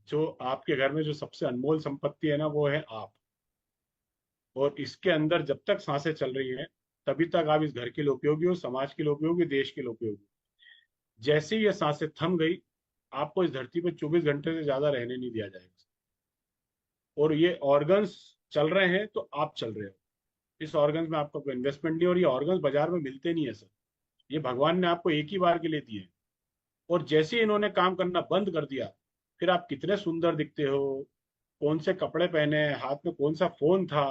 जो आपके घर में जो सबसे अनमोल संपत्ति है ना, वो है आप। और इसके अंदर जब तक सांसें चल रही हैं, तभी तक आप इस घर के लिए उपयोगी हो, समाज के लिए उपयोगी, देश के लिए उपयोगी हो। जैसे ही ये सांसें थम गई, आपको इस धरती पर 24 घंटे से ज्यादा रहने नहीं दिया जाएगा। और ये ऑर्गन्स चल रहे हैं तो आप चल रहे हो। इस ऑर्गन्स में आपका कोई इन्वेस्टमेंट नहीं, और ये ऑर्गन्स बाजार में मिलते नहीं है सर। ये भगवान ने आपको एक ही बार के लिए दिए हैं। और जैसे ही इन्होंने काम करना बंद कर दिया, फिर आप कितने सुंदर दिखते हो, कौन से कपड़े पहने, हाथ में कौन सा फोन था,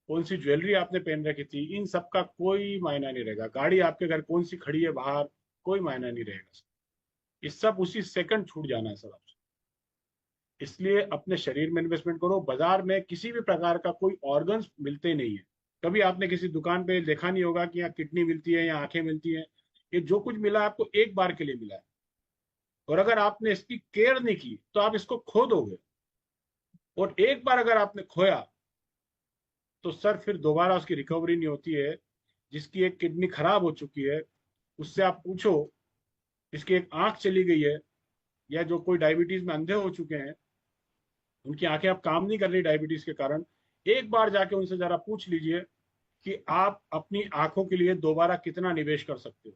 कौन सी ज्वेलरी आपने पहन रखी थी, इन सब का कोई मायना नहीं रहेगा। गाड़ी आपके घर कौन सी खड़ी है बाहर, कोई मायना नहीं रहेगा। ये सब उसी सेकंड छूट जाना है सर आपसे। इसलिए अपने शरीर में इन्वेस्टमेंट करो। बाजार में किसी भी प्रकार का कोई ऑर्गन्स मिलते नहीं है। कभी आपने किसी दुकान पे देखा नहीं होगा कि यहाँ किडनी मिलती है या आंखें मिलती है। ये जो कुछ मिला आपको एक बार के लिए मिला है। और अगर आपने इसकी केयर नहीं की तो आप इसको खो दोगे। और एक बार अगर आपने खोया, तो सर फिर दोबारा उसकी रिकवरी नहीं होती है। जिसकी एक किडनी खराब हो चुकी है, उससे आप पूछो, इसकी एक आंख चली गई है, या जो कोई डायबिटीज में अंधे हो चुके हैं, उनकी आंखें अब काम नहीं कर रही डायबिटीज के कारण, एक बार जाके उनसे जरा पूछ लीजिए कि आप अपनी आंखों के लिए दोबारा कितना निवेश कर सकते हो।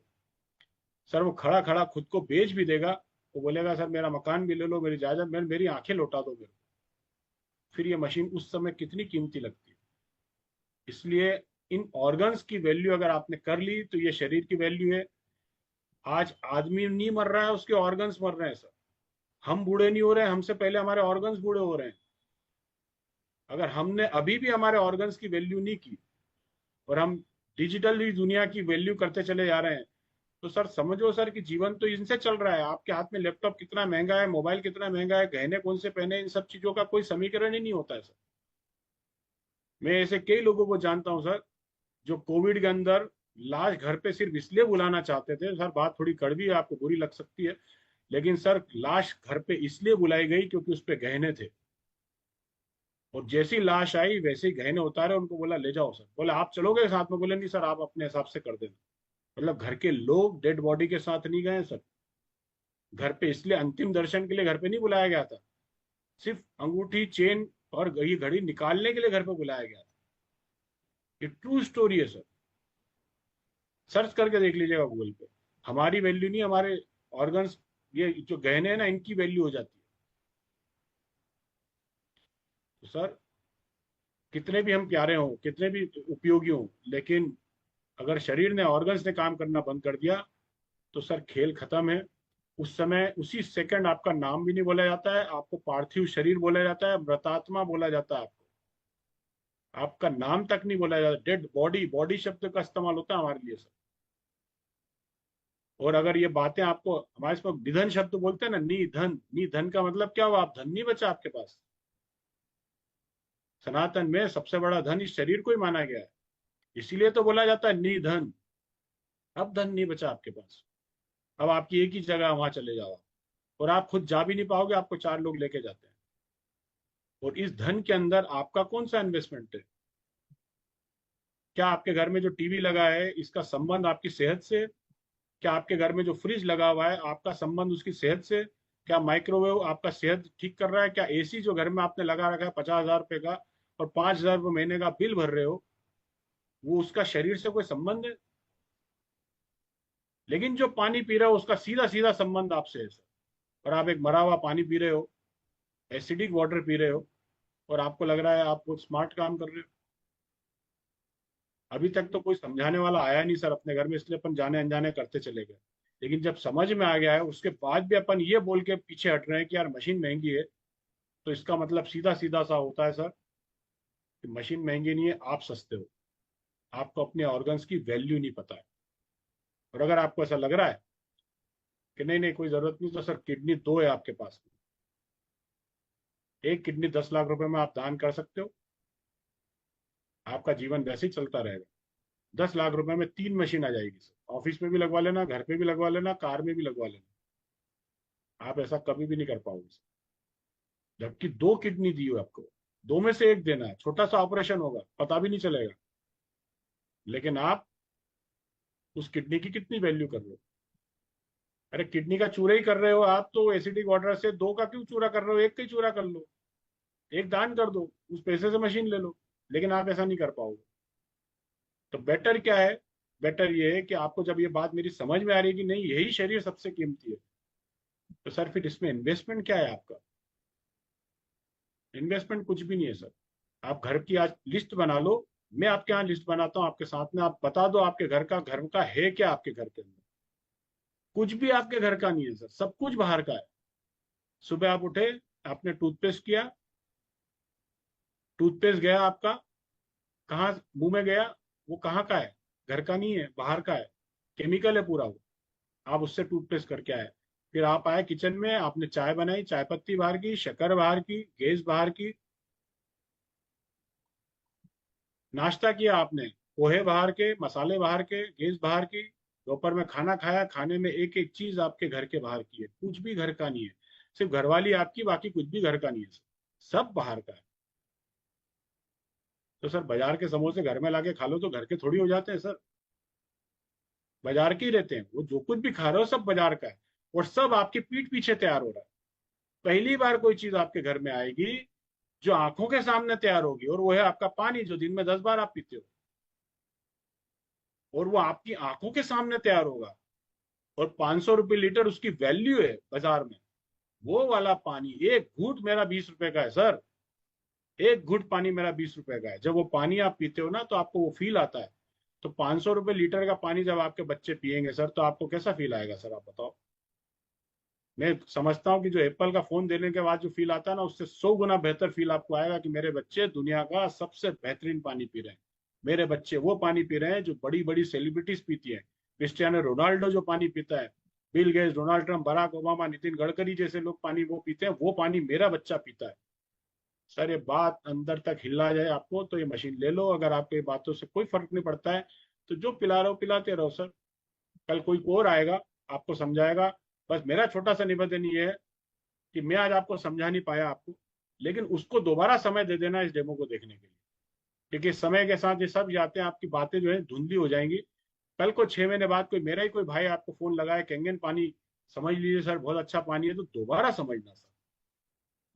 सर वो खड़ा खड़ा खुद को बेच भी देगा। वो बोलेगा सर मेरा मकान भी ले लो, मेरी जायदाद, मेरी आंखें लौटा दो मेरे को। फिर ये मशीन उस समय कितनी कीमती लगती है। इसलिए इन ऑर्गन्स की वैल्यू अगर आपने कर ली, तो ये शरीर की वैल्यू है। आज आदमी नहीं मर रहा है, उसके ऑर्गन्स मर रहे हैं सर। हम बूढ़े नहीं हो रहे हैं, हमसे पहले हमारे ऑर्गन्स बूढ़े हो रहे हैं। अगर हमने अभी भी हमारे ऑर्गन्स की वैल्यू नहीं की, और हम डिजिटली दुनिया की वैल्यू करते चले जा रहे हैं, तो सर समझो सर कि जीवन तो इनसे चल रहा है। आपके हाथ में लैपटॉप कितना महंगा है, मोबाइल कितना महंगा है, गहने कौन से पहने, इन सब चीजों का कोई समीकरण ही नहीं होता है सर। मैं ऐसे कई लोगों को जानता हूँ सर, जो कोविड के अंदर लाश घर पे सिर्फ इसलिए बुलाना चाहते थे। सर बात थोड़ी कड़वी है, आपको बुरी लग सकती है, लेकिन सर लाश घर पे इसलिए बुलाई गई क्योंकि उस पे गहने थे। और जैसी लाश आई वैसे ही गहने उतारे, उनको बोला ले जाओ सर। बोले आप चलोगे साथ में? बोले नहीं सर, आप अपने हिसाब से कर देना। मतलब घर के लोग डेड बॉडी के साथ नहीं गए सर। घर पे इसलिए अंतिम दर्शन के लिए घर पे नहीं बुलाया गया था, सिर्फ अंगूठी, चेन और ये घड़ी निकालने के लिए घर पे बुलाया गया था। ये ट्रू स्टोरी है सर। सर्च करके देख लीजिएगा गूगल पे। हमारी वैल्यू नहीं, हमारे ऑर्गन्स, ये जो गहने हैं ना, इनकी वैल्यू हो जाती है। तो सर कितने भी हम प्यारे हों, कितने भी उपयोगी हों, लेकिन अगर शरीर ने, ऑर्गन्स ने काम करना बंद कर दिया, तो सर खेल खत्म है। उस समय उसी सेकंड आपका नाम भी नहीं बोला जाता है, आपको पार्थिव शरीर बोला जाता है, मृतात्मा बोला जाता है आपको। आपका नाम तक नहीं बोला जाता। डेड बॉडी, बॉडी शब्द का इस्तेमाल होता है हमारे लिए सर। और अगर ये बातें आपको, हमारे इसमें निधन शब्द बोलते हैं ना, निधन, निधन का मतलब क्या हुआ? आप धन नहीं बचा आपके पास। सनातन में सबसे बड़ा धन इस शरीर को ही माना गया है। इसीलिए तो बोला जाता है निधन। अब धन नहीं बचा आपके पास। अब आपकी एक ही जगह, वहां चले जाओ आप। और आप खुद जा भी नहीं पाओगे, आपको चार लोग लेके जाते हैं। और इस धन के अंदर आपका कौन सा इन्वेस्टमेंट है? क्या आपके घर में जो टीवी लगा है, इसका संबंध आपकी सेहत से? क्या आपके घर में जो फ्रिज लगा हुआ है, आपका संबंध उसकी सेहत से? क्या माइक्रोवेव आपका सेहत ठीक कर रहा है? क्या एसी जो घर में आपने लगा रखा है 50,000 रुपए का, और 5,000 रुपये महीने का बिल भर रहे हो, वो उसका शरीर से कोई संबंध है? लेकिन जो पानी पी रहे हो, उसका सीधा सीधा संबंध आपसे है सर। और आप एक मरा हुआ पानी पी रहे हो, एसिडिक वाटर पी रहे हो, और आपको लग रहा है आप बहुत स्मार्ट काम कर रहे हो। अभी तक तो कोई समझाने वाला आया नहीं सर अपने घर में, इसलिए अपन जाने अनजाने करते चले गए। लेकिन जब समझ में आ गया है, उसके बाद भी अपन ये बोल के पीछे हट रहे हैं कि यार मशीन महंगी है, तो इसका मतलब सीधा सीधा सा होता है सर कि मशीन महंगी नहीं है, आप सस्ते हो। आपको अपने ऑर्गन्स की वैल्यू नहीं पता है। और अगर आपको ऐसा लग रहा है कि नहीं नहीं कोई जरूरत नहीं, तो सर किडनी दो है आपके पास। एक किडनी 10 लाख रुपए में आप दान कर सकते हो। आपका जीवन वैसे ही चलता रहेगा। 10 लाख रुपए में 3 मशीन आ जाएगी सर। ऑफिस में भी लगवा लेना, घर पे भी लगवा लेना, कार में भी लगवा लेना। आप ऐसा कभी भी नहीं कर पाओगे सर। जबकि दो किडनी दी हो आपको, दो में से एक देना है, छोटा सा ऑपरेशन होगा, पता भी नहीं चलेगा। लेकिन आप उस किडनी की कितनी वैल्यू कर रहे हो? अरे किडनी का चूरा ही कर रहे हो आप, तो एसिडिक वाटर से दो का क्यों चूरा कर रहे हो, एक का ही चूरा कर लो, एक दान कर दो, उस पैसे से मशीन ले लो। लेकिन आप ऐसा नहीं कर पाओगे। तो बेटर क्या है, बेटर ये है कि आपको जब ये बात मेरी समझ में आ रही है कि नहीं यही शरीर सबसे कीमती है, तो सर फिर इसमें इन्वेस्टमेंट क्या है आपका? इन्वेस्टमेंट कुछ भी नहीं है सर। आप घर की आज लिस्ट बना लो, मैं आपके यहाँ लिस्ट बनाता हूँ आपके साथ में, आप बता दो आपके घर का है क्या आपके घर के अंदर? कुछ भी आपके घर का नहीं है सर, सब कुछ बाहर का है। सुबह आप उठे, आपने टूथपेस्ट किया, टूथपेस्ट गया आपका कहाँ, मुंह में गया, वो कहाँ का है? घर का नहीं है, बाहर का है, केमिकल है पूरा वो। आप उससे टूथपेस्ट करके आए, फिर आप आए किचन में, आपने चाय बनाई, चाय पत्ती बाहर की, शक्कर बाहर की, गैस बाहर की, नाश्ता किया आपने, पोहे बाहर के, मसाले बाहर के, गैस बाहर की, दोपहर में खाना खाया, खाने में एक एक चीज आपके घर के बाहर की है, कुछ भी घर का नहीं है। सिर्फ घरवाली आपकी, बाकी कुछ भी घर का नहीं है, सब बाहर का है। तो सर बाजार के समोसे घर में लाके खा लो तो घर के थोड़ी हो जाते हैं सर, बाजार के ही रहते हैं। वो जो कुछ भी खा रहे हो सब बाजार का है, और सब आपकी पीठ पीछे तैयार हो रहा है। पहली बार कोई चीज आपके घर में आएगी जो आंखों के सामने तैयार होगी, और वो है आपका पानी, जो दिन में 10 बार आप पीते हो, और वो आपकी आंखों के सामने तैयार होगा। और 500 रुपये लीटर उसकी वैल्यू है बाजार में। वो वाला पानी, एक घूंट मेरा 20 रुपए का है सर, एक घूंट पानी मेरा 20 रुपए का है। जब वो पानी आप पीते हो ना तो आपको वो फील आता है। तो 500 रुपये लीटर का पानी जब आपके बच्चे पियेंगे सर, तो आपको कैसा फील आएगा सर, आप बताओ। मैं समझता हूँ कि जो एप्पल का फोन देने के बाद जो फील आता है ना, उससे 100 गुना बेहतर फील आपको आएगा कि मेरे बच्चे दुनिया का सबसे बेहतरीन पानी पी रहे हैं। मेरे बच्चे वो पानी पी रहे हैं जो बड़ी बड़ी सेलिब्रिटीज पीती हैं। क्रिस्टियानो रोनाल्डो जो पानी पीता है, Bill Gates, Donald Trump, Barack Obama, Nitin Gadkari जैसे लोग पानी वो पीते हैं, वो पानी मेरा बच्चा पीता है। सर ये बात अंदर तक हिला जाए आपको तो ये मशीन ले लो। अगर आपको ये बातों से कोई फर्क नहीं पड़ता है, तो जो पिला रहे हो पिलाते रहो सर। कल कोई और आएगा, आपको समझाएगा। बस मेरा छोटा सा निवेदन ये है कि मैं आज आपको समझा नहीं पाया आपको, लेकिन उसको दोबारा समय दे देना इस डेमो को देखने के लिए। क्योंकि समय के साथ ये सब जाते हैं, आपकी बातें जो है धुंधली हो जाएंगी। कल को 6 महीने बाद कोई मेरा ही कोई भाई आपको फोन लगाए, केंगन पानी समझ लीजिए सर बहुत अच्छा पानी है, तो दोबारा समझना सर।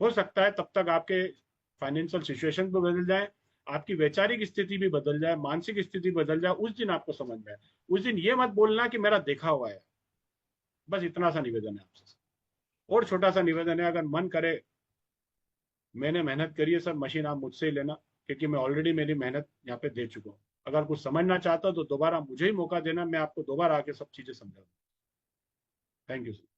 हो सकता है तब तक आपके फाइनेंशियल सिचुएशन भी बदल जाए, आपकी वैचारिक स्थिति भी बदल जाए, मानसिक स्थिति बदल जाए, उस दिन आपको समझ में आए। उस दिन ये मत बोलना कि मेरा देखा हुआ है। बस इतना सा निवेदन है आपसे। और छोटा सा निवेदन है, अगर मन करे, मैंने मेहनत करी है सर, मशीन आप मुझसे ही लेना, क्योंकि मैं ऑलरेडी मेरी मेहनत यहाँ पे दे चुका हूँ। अगर कुछ समझना चाहता तो दोबारा मुझे ही मौका देना, मैं आपको दोबारा आके सब चीजें समझा दूँ। Thank you sir.